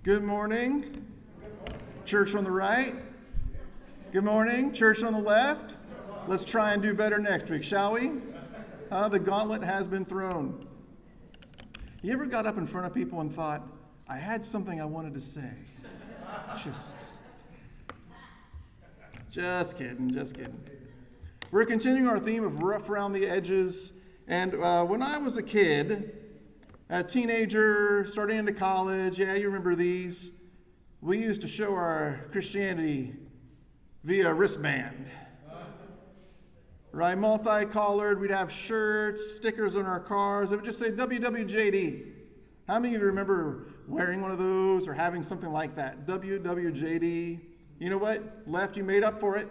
Good morning. Church on the right. Good morning. Church on the left. Let's try and do better next week, shall we? The gauntlet has been thrown. You ever got up in front of people and thought, I had something I wanted to say? Just kidding. We're continuing our theme of rough around the edges. And when I was a kid, a teenager, starting into college, yeah, you remember these. We used to show our Christianity via wristband. Right, multicolored, we'd have shirts, stickers on our cars. It would just say WWJD. How many of you remember wearing one of those or having something like that? WWJD. You know what? Left, you made up for it.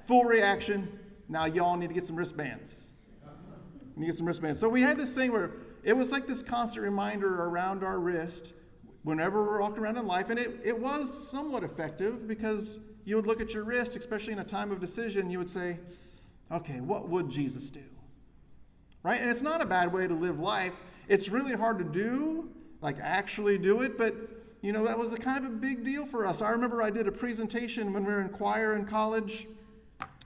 Full reaction. Now y'all need to get some wristbands. So we had this thing where it was like this constant reminder around our wrist whenever we're walking around in life. And it was somewhat effective because you would look at your wrist, especially in a time of decision, you would say, okay, what would Jesus do? Right? And it's not a bad way to live life. It's really hard to do, like actually do it, but you know, that was a kind of a big deal for us. I remember I did a presentation when we were in choir in college,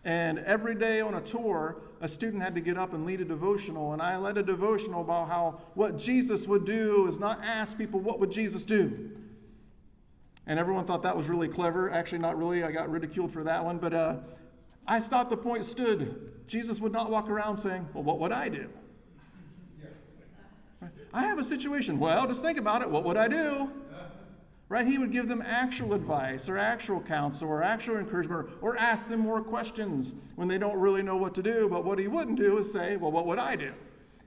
and every day on a tour, a student had to get up and lead a devotional, and I led a devotional about how what Jesus would do is not ask people, what would Jesus do? And everyone thought that was really clever. Actually, not really. I got ridiculed for that one, but I thought the point stood. Jesus would not walk around saying, well, what would I do? Right? I have a situation. Well, just think about it. What would I do? Right? He would give them actual advice or actual counsel or actual encouragement or ask them more questions when they don't really know what to do. But what he wouldn't do is say, well, what would I do?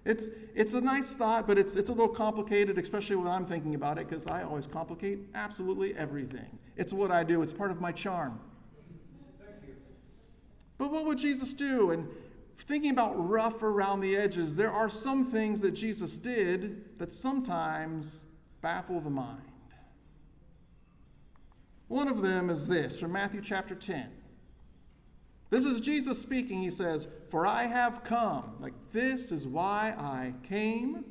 It's a nice thought, but it's a little complicated, especially when I'm thinking about it, because I always complicate absolutely everything. It's what I do. It's part of my charm. But what would Jesus do? And thinking about rough around the edges, there are some things that Jesus did that sometimes baffle the mind. One of them is this, from Matthew chapter 10. This is Jesus speaking. He says, for I have come, like this is why I came,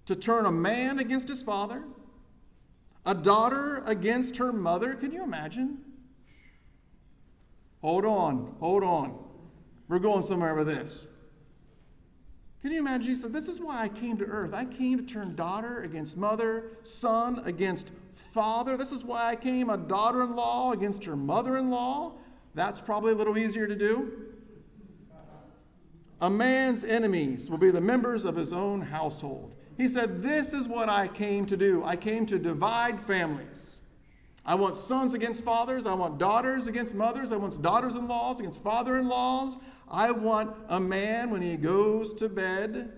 to turn a man against his father, a daughter against her mother. Can you imagine? Hold on. We're going somewhere with this. Can you imagine? Jesus said, this is why I came to earth. I came to turn daughter against mother, son against father. This is why I came, a daughter-in-law against her mother-in-law. That's probably a little easier to do. A man's enemies will be the members of his own household. He said, this is what I came to do. I came to divide families. I want sons against fathers. I want daughters against mothers. I want daughters-in-laws against father-in-laws. I want a man, when he goes to bed,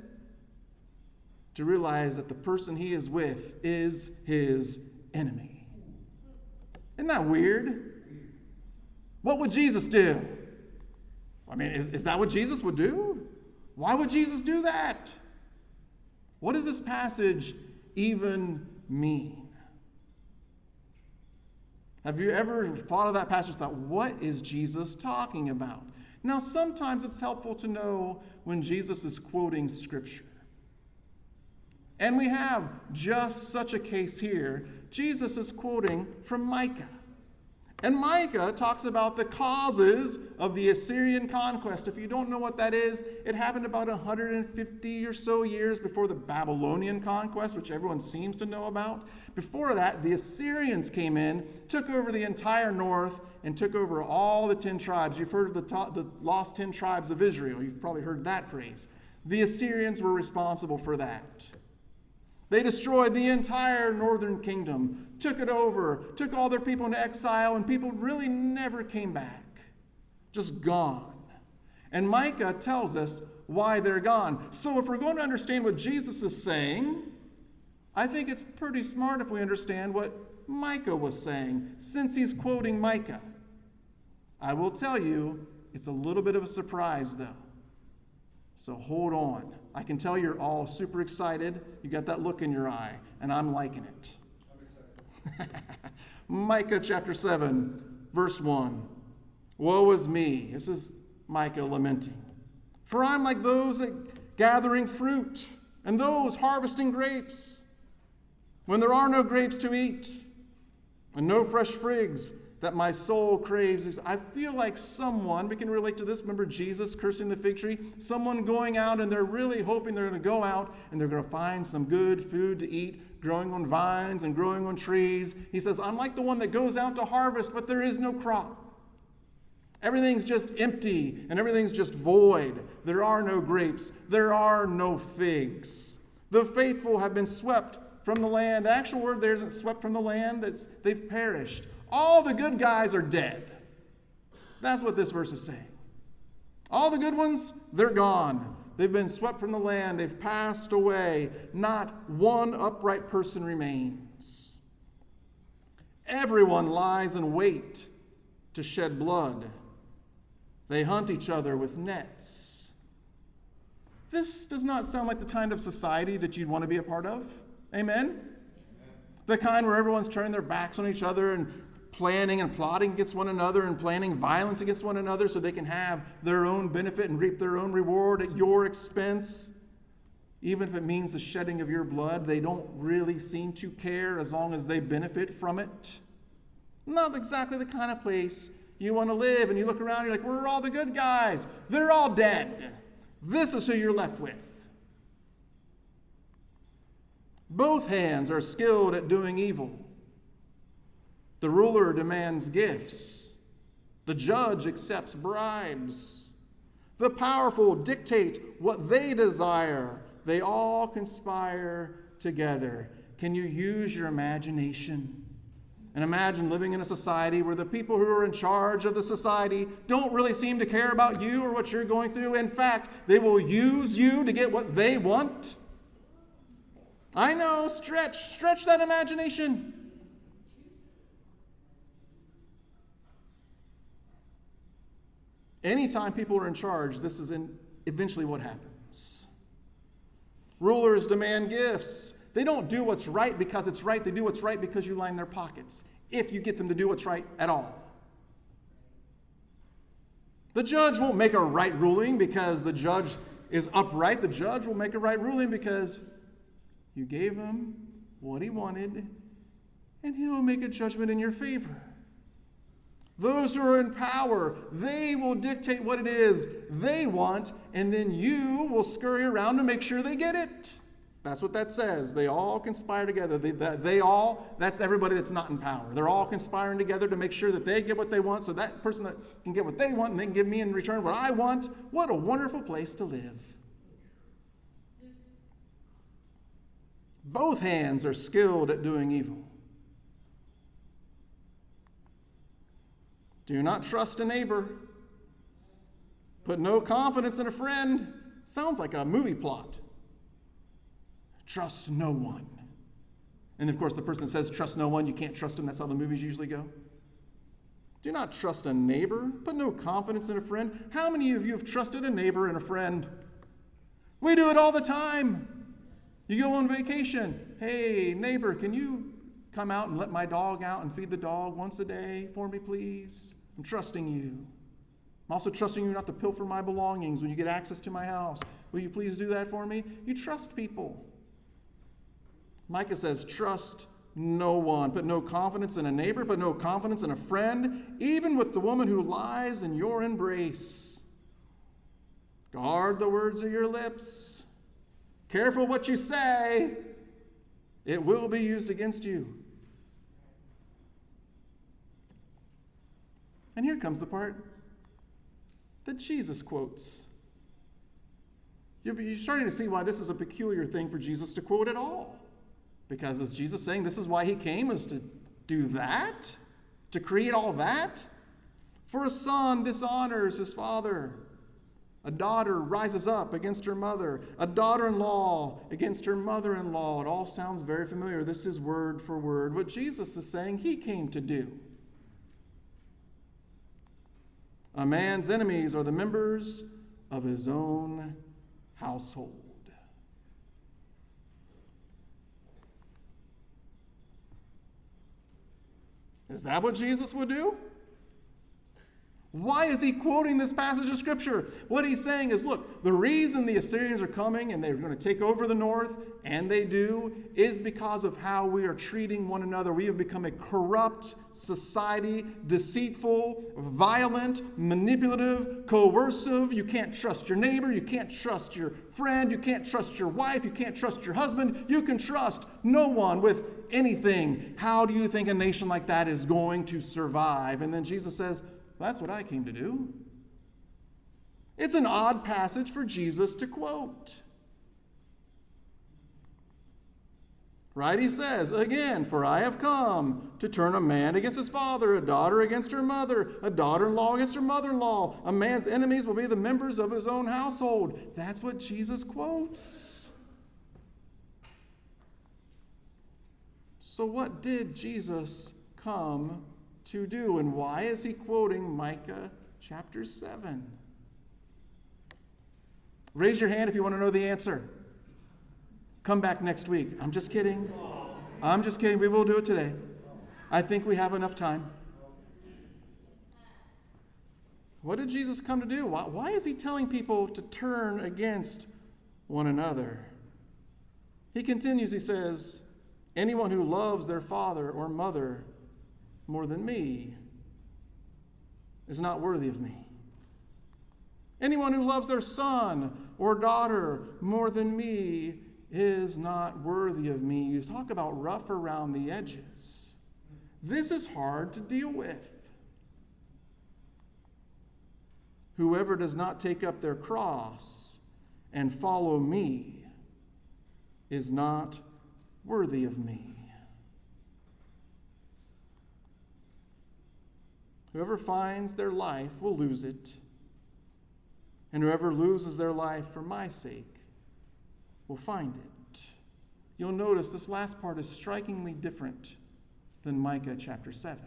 to realize that the person he is with is his enemy. Isn't that weird? What would Jesus do? I mean, is that what Jesus would do? Why would Jesus do that? What does this passage even mean? Have you ever thought of that passage and thought, what is Jesus talking about? Now, sometimes it's helpful to know when Jesus is quoting Scripture. And we have just such a case here. Jesus is quoting from Micah. And Micah talks about the causes of the Assyrian conquest. If you don't know what that is, it happened about 150 or so years before the Babylonian conquest, which everyone seems to know about. Before that, the Assyrians came in, took over the entire north, and took over all the 10 tribes. You've heard of the lost 10 tribes of Israel. You've probably heard that phrase. The Assyrians were responsible for that. They destroyed the entire northern kingdom, took it over, took all their people into exile, and people really never came back. Just gone. And Micah tells us why they're gone. So if we're going to understand what Jesus is saying, I think it's pretty smart if we understand what Micah was saying, since he's quoting Micah. I will tell you, it's a little bit of a surprise, though. So hold on. I can tell you're all super excited. You got that look in your eye, and I'm liking it. Micah chapter 7, verse 1. Woe is me. This is Micah lamenting. For I'm like those that gathering fruit, and those harvesting grapes. when there are no grapes to eat and no fresh figs that my soul craves. I feel like someone, we can relate to this, remember Jesus cursing the fig tree? Someone going out and they're really hoping they're going to go out and they're going to find some good food to eat, growing on vines and growing on trees. He says, I'm like the one that goes out to harvest, but there is no crop. Everything's just empty and everything's just void. There are no grapes. There are no figs. The faithful have been swept from the land. The actual word there isn't swept from the land. They've perished. All the good guys are dead. That's what this verse is saying. All the good ones, they're gone. They've been swept from the land. They've passed away. Not one upright person remains. Everyone lies in wait to shed blood. They hunt each other with nets. This does not sound like the kind of society that you'd want to be a part of. Amen? The kind where everyone's turning their backs on each other and planning and plotting against one another and planning violence against one another so they can have their own benefit and reap their own reward at your expense. Even if it means the shedding of your blood, they don't really seem to care as long as they benefit from it. Not exactly the kind of place you want to live. And you look around, you're like, where are all the good guys? They're all dead. This is who you're left with. Both hands are skilled at doing evil. The ruler demands gifts. The judge accepts bribes. The powerful dictate what they desire. They all conspire together. Can you use your imagination? And imagine living in a society where the people who are in charge of the society don't really seem to care about you or what you're going through. In fact, they will use you to get what they want. I know, stretch that imagination. Anytime people are in charge, this is eventually what happens. Rulers demand gifts. They don't do what's right because it's right. They do what's right because you line their pockets, if you get them to do what's right at all. The judge won't make a right ruling because the judge is upright. The judge will make a right ruling because you gave him what he wanted, and he'll make a judgment in your favor. Those who are in power, they will dictate what it is they want, and then you will scurry around to make sure they get it. That's what that says. They all conspire together. That's everybody that's not in power. They're all conspiring together to make sure that they get what they want, so that person that can get what they want and they can give me in return what I want. What a wonderful place to live. Both hands are skilled at doing evil. Do not trust a neighbor. Put no confidence in a friend. Sounds like a movie plot. Trust no one. And of course, the person that says trust no one, you can't trust them. That's how the movies usually go. Do not trust a neighbor. Put no confidence in a friend. How many of you have trusted a neighbor and a friend? We do it all the time. You go on vacation. Hey, neighbor, can you come out and let my dog out and feed the dog once a day for me, please? I'm trusting you. I'm also trusting you not to pilfer my belongings when you get access to my house. Will you please do that for me? You trust people. Micah says, trust no one. Put no confidence in a neighbor, put no confidence in a friend, even with the woman who lies in your embrace. Guard the words of your lips. Careful what you say. It will be used against you. And here comes the part that Jesus quotes. You're starting to see why this is a peculiar thing for Jesus to quote at all. Because is Jesus saying this is why he came, is to do that? To create all that? For a son dishonors his father. A daughter rises up against her mother. A daughter-in-law against her mother-in-law. It all sounds very familiar. This is word for word what Jesus is saying he came to do. A man's enemies are the members of his own household. Is that what Jesus would do? Why is he quoting this passage of Scripture? What he's saying is, look, the reason the Assyrians are coming and they're going to take over the north, and they do, is because of how we are treating one another. We have become a corrupt society, deceitful, violent, manipulative, coercive. You can't trust your neighbor. You can't trust your friend. You can't trust your wife. You can't trust your husband. You can trust no one with anything. How do you think a nation like that is going to survive? And then Jesus says, that's what I came to do. It's an odd passage for Jesus to quote. Right? He says, again, for I have come to turn a man against his father, a daughter against her mother, a daughter-in-law against her mother-in-law. A man's enemies will be the members of his own household. That's what Jesus quotes. So what did Jesus come to do, and why is he quoting Micah chapter 7? Raise your hand if you want to know the answer. Come back next week. I'm just kidding. I'm just kidding. We will do it today. I think we have enough time. What did Jesus come to do? Why is he telling people to turn against one another? He continues, he says, anyone who loves their father or mother more than me is not worthy of me. Anyone who loves their son or daughter more than me is not worthy of me. You talk about rough around the edges. This is hard to deal with. Whoever does not take up their cross and follow me is not worthy of me. Whoever finds their life will lose it, and whoever loses their life for my sake will find it. You'll notice this last part is strikingly different than Micah chapter 7.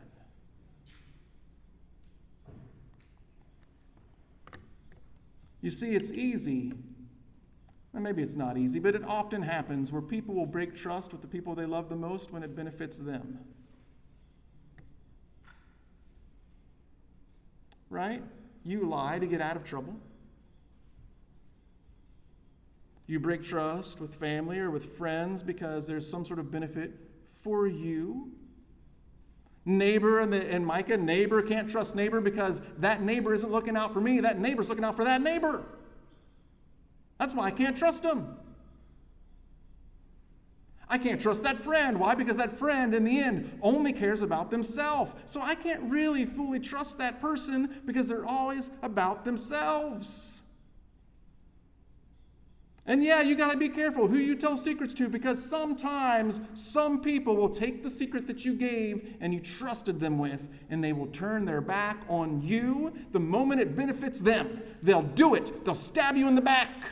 You see, it's easy, or maybe it's not easy, but it often happens where people will break trust with the people they love the most when it benefits them. Right? You lie to get out of trouble. You break trust with family or with friends because there's some sort of benefit for you. Neighbor and Micah, neighbor can't trust neighbor because that neighbor isn't looking out for me. That neighbor's looking out for that neighbor. That's why I can't trust him. I can't trust that friend. Why? Because that friend, in the end, only cares about themselves. So I can't really fully trust that person because they're always about themselves. And yeah, you got to be careful who you tell secrets to, because sometimes some people will take the secret that you gave and you trusted them with, and they will turn their back on you the moment it benefits them. They'll do it. They'll stab you in the back.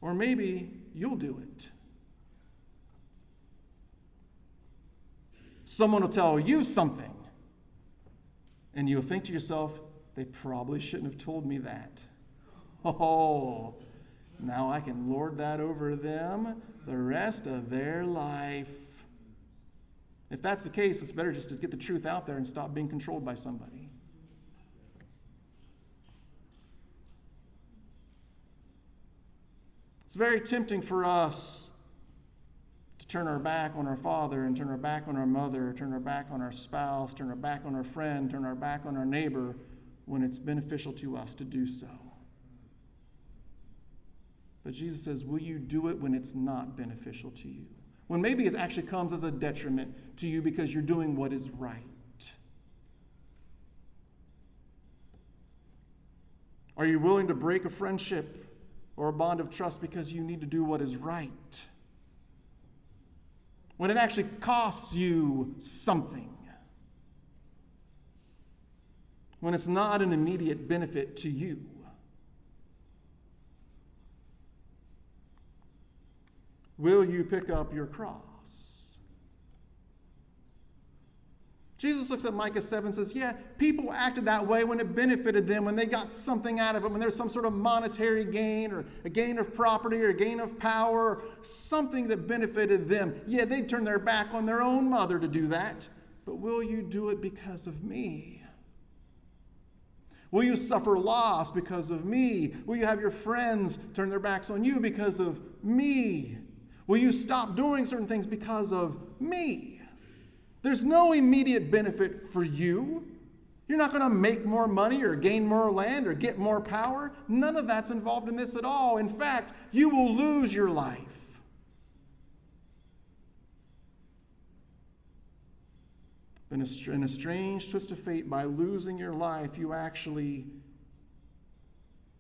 Or maybe you'll do it. Someone will tell you something, and you'll think to yourself, they probably shouldn't have told me that. Oh, now I can lord that over them the rest of their life. If that's the case, it's better just to get the truth out there and stop being controlled by somebody. It's very tempting for us to turn our back on our father and turn our back on our mother, turn our back on our spouse, turn our back on our friend, turn our back on our neighbor when it's beneficial to us to do so. But Jesus says, will you do it when it's not beneficial to you? When maybe it actually comes as a detriment to you because you're doing what is right. Are you willing to break a friendship or a bond of trust because you need to do what is right? When it actually costs you something. When it's not an immediate benefit to you. Will you pick up your cross? Jesus looks at Micah 7 and says, yeah, people acted that way when it benefited them, when they got something out of it, when there's some sort of monetary gain or a gain of property or a gain of power, or something that benefited them. Yeah, they'd turn their back on their own mother to do that. but will you do it because of me? Will you suffer loss because of me? Will you have your friends turn their backs on you because of me? Will you stop doing certain things because of me? There's no immediate benefit for you. You're not going to make more money or gain more land or get more power. None of that's involved in this at all. In fact, you will lose your life. In a strange twist of fate, by losing your life, you actually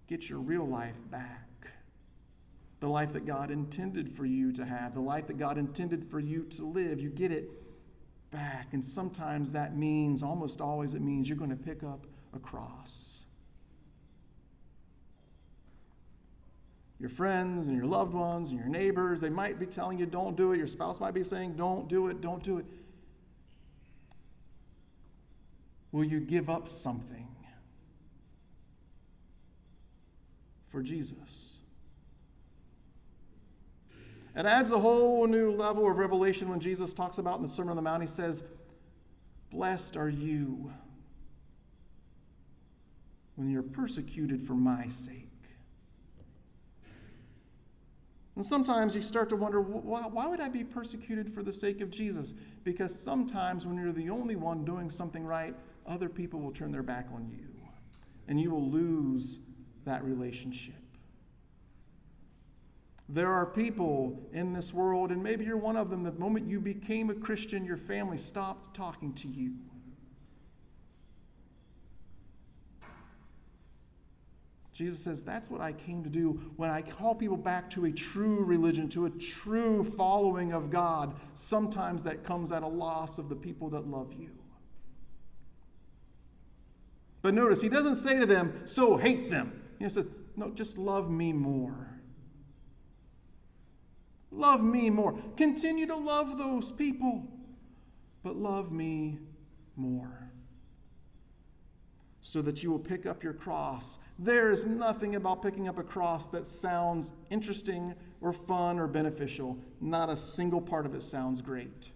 get your real life back. The life that God intended for you to have, the life that God intended for you to live, you get it back. And sometimes that means, almost always it means, you're going to pick up a cross. Your friends and your loved ones and your neighbors, they might be telling you don't do it. Your spouse might be saying don't do it, don't do it. Will you give up something for Jesus? It adds a whole new level of revelation when Jesus talks about in the Sermon on the Mount. He says, "Blessed are you when you're persecuted for my sake." And sometimes you start to wonder, why would I be persecuted for the sake of Jesus? Because sometimes when you're the only one doing something right, other people will turn their back on you, and you will lose that relationship. There are people in this world, and maybe you're one of them, the moment you became a Christian, your family stopped talking to you. Jesus says, that's what I came to do when I call people back to a true religion, to a true following of God. Sometimes that comes at a loss of the people that love you. But notice, he doesn't say to them, so hate them. He says, no, just love me more. Love me more. Continue to love those people, but love me more, so that you will pick up your cross. There is nothing about picking up a cross that sounds interesting or fun or beneficial. Not a single part of it sounds great.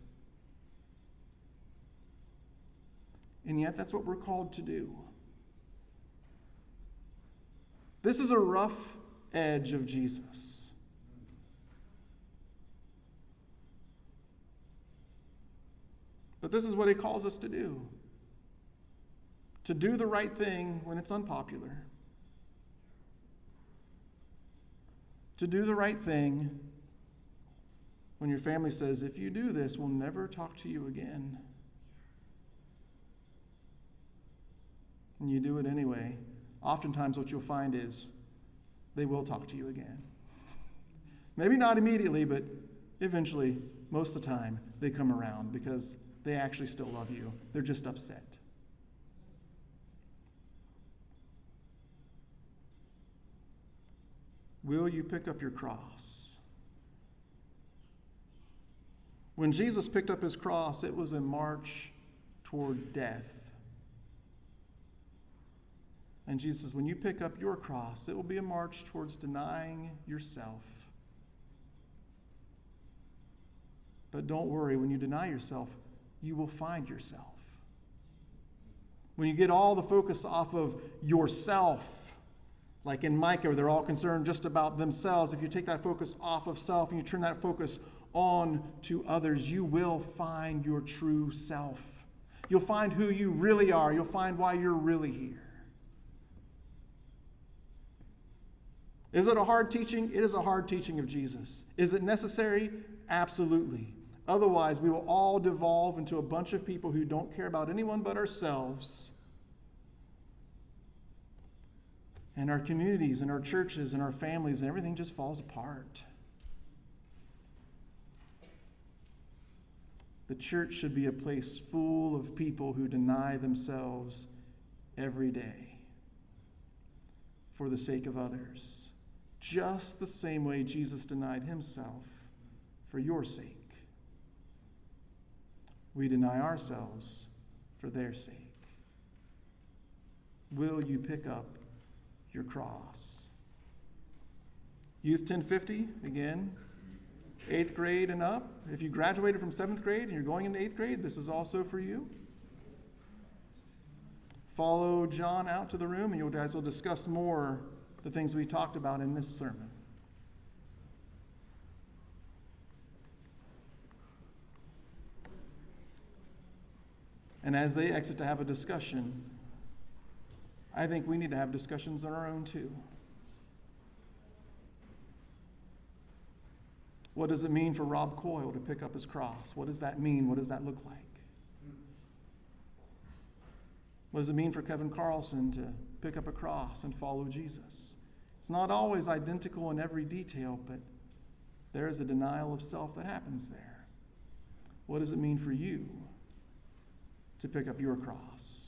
And yet that's what we're called to do. This is a rough edge of Jesus. But this is what he calls us to do. To do the right thing when it's unpopular. To do the right thing when your family says, if you do this, we'll never talk to you again. And you do it anyway. Oftentimes what you'll find is they will talk to you again. Maybe not immediately, but eventually, most of the time, they come around because they actually still love you. They're just upset. Will you pick up your cross? When Jesus picked up his cross, it was a march toward death. And Jesus says, when you pick up your cross, it will be a march towards denying yourself. But don't worry, when you deny yourself, you will find yourself. When you get all the focus off of yourself, like in Micah, where they're all concerned just about themselves, if you take that focus off of self and you turn that focus on to others, you will find your true self. You'll find who you really are. You'll find why you're really here. Is it a hard teaching? It is a hard teaching of Jesus. Is it necessary? Absolutely. Otherwise, we will all devolve into a bunch of people who don't care about anyone but ourselves. And our communities and our churches and our families and everything just falls apart. The church should be a place full of people who deny themselves every day for the sake of others, just the same way Jesus denied himself for your sake. We deny ourselves for their sake. Will you pick up your cross? Youth 1050, again. 8th grade and up. If you graduated from 7th grade and you're going into 8th grade, this is also for you. Follow John out to the room, and you guys will discuss more the things we talked about in this sermon. And as they exit to have a discussion, I think we need to have discussions on our own too. What does it mean for Rob Coyle to pick up his cross? What does that mean? What does that look like? What does it mean for Kevin Carlson to pick up a cross and follow Jesus? It's not always identical in every detail, but there is a denial of self that happens there. What does it mean for you to pick up your cross?